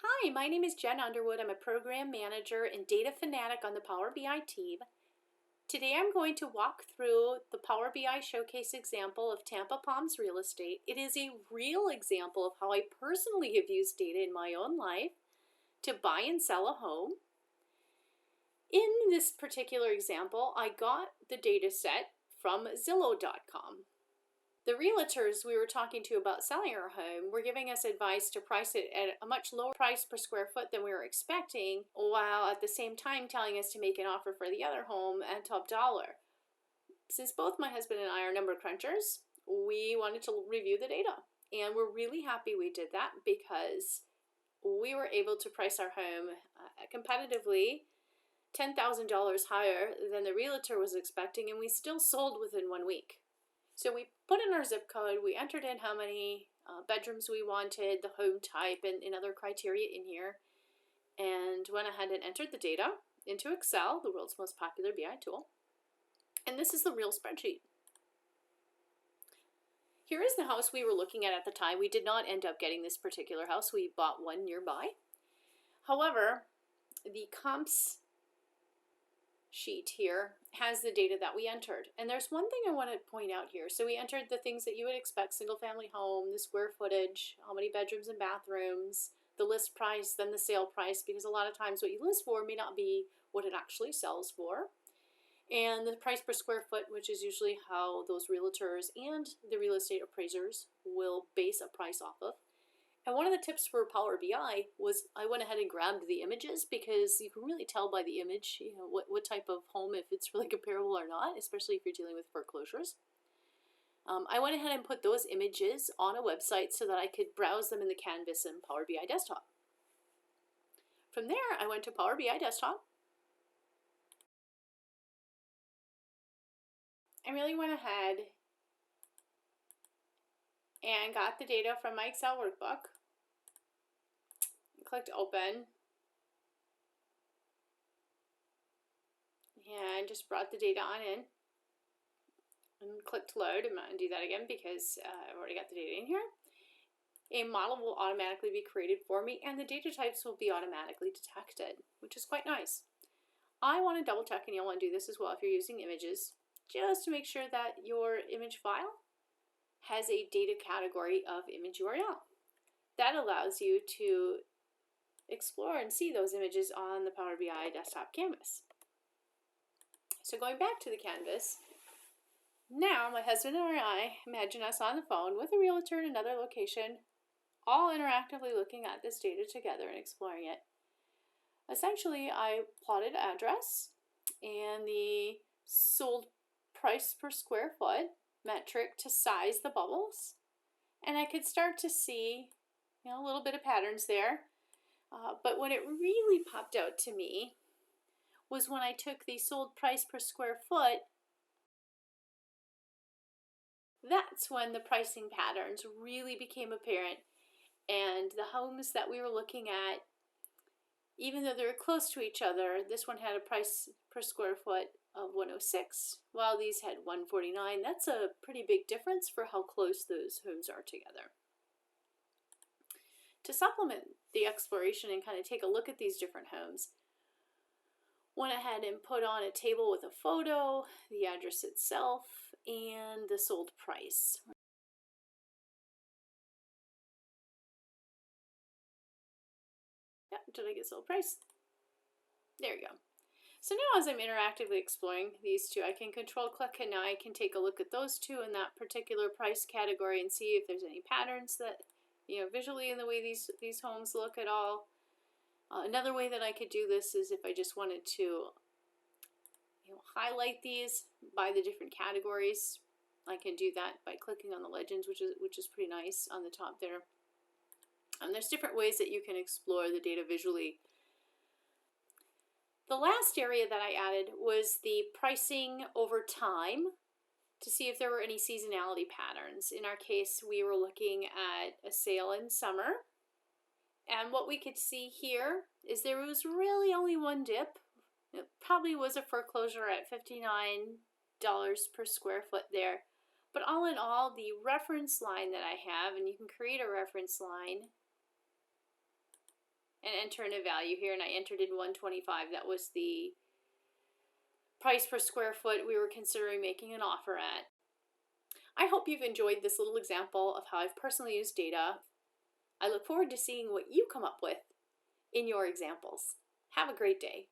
Hi, my name is Jen Underwood. I'm a program manager and data fanatic on the Power BI team. Today I'm going to walk through the Power BI Showcase example of Tampa Palms Real Estate. It is a real example of how I personally have used data in my own life to buy and sell a home. In this particular example, I got the data set from Zillow.com. The realtors we were talking to about selling our home were giving us advice to price it at a much lower price per square foot than we were expecting, while at the same time telling us to make an offer for the other home at top dollar. Since both my husband and I are number crunchers, we wanted to review the data. And we're really happy we did that because we were able to price our home competitively $10,000 higher than the realtor was expecting, and we still sold within 1 week. So we put in our zip code, we entered in how many bedrooms we wanted, the home type, and other criteria in here, and went ahead and entered the data into Excel, the world's most popular BI tool. And this is the real spreadsheet. Here is the house we were looking at the time. We did not end up getting this particular house. We bought one nearby. However, the comps sheet here has the data that we entered. And there's one thing I want to point out here. So we entered the things that you would expect: single family home, the square footage, how many bedrooms and bathrooms, the list price, then the sale price, because a lot of times what you list for may not be what it actually sells for. And the price per square foot, which is usually how those realtors and the real estate appraisers will base a price off of. And one of the tips for Power BI was I went ahead and grabbed the images, because you can really tell by the image, what type of home, if it's really comparable or not, especially if you're dealing with foreclosures. I went ahead and put those images on a website so that I could browse them in the Canvas and Power BI desktop. From there, I went to Power BI desktop and really went ahead and got the data from my Excel workbook. Clicked open and just brought the data on in and clicked load. I'm not going to do that again because I've already got the data in here. A model will automatically be created for me, and the data types will be automatically detected, which is quite nice. I want to double check, and you'll want to do this as well if you're using images, just to make sure that your image file has a data category of image URL. That allows you to explore and see those images on the Power BI desktop canvas. So going back to the canvas, now my husband and I imagine us on the phone with a realtor in another location, all interactively looking at this data together and exploring it. Essentially, I plotted address and the sold price per square foot metric to size the bubbles, and I could start to see a little bit of patterns there. But when it really popped out to me was when I took the sold price per square foot. That's when the pricing patterns really became apparent, and the homes that we were looking at, even though they were close to each other, this one had a price per square foot of 106, while these had 149. That's a pretty big difference for how close those homes are together. To supplement the exploration and kind of take a look at these different homes, went ahead and put on a table with a photo, the address itself, and the sold price. Yep, did I get sold price? There you go. So now as I'm interactively exploring these two, I can control click, and now I can take a look at those two in that particular price category and see if there's any patterns that, visually in the way these homes look at all. Another way that I could do this is if I just wanted to highlight these by the different categories. I can do that by clicking on the legends, which is pretty nice on the top there. And there's different ways that you can explore the data visually. The last area that I added was the pricing over time to see if there were any seasonality patterns. In our case, we were looking at a sale in summer. And what we could see here is there was really only one dip. It probably was a foreclosure at $59 per square foot there. But all in all, the reference line that I have, and you can create a reference line, and enter in a value here, and I entered in 125. That was the price per square foot we were considering making an offer at. I hope you've enjoyed this little example of how I've personally used data. I look forward to seeing what you come up with in your examples. Have a great day.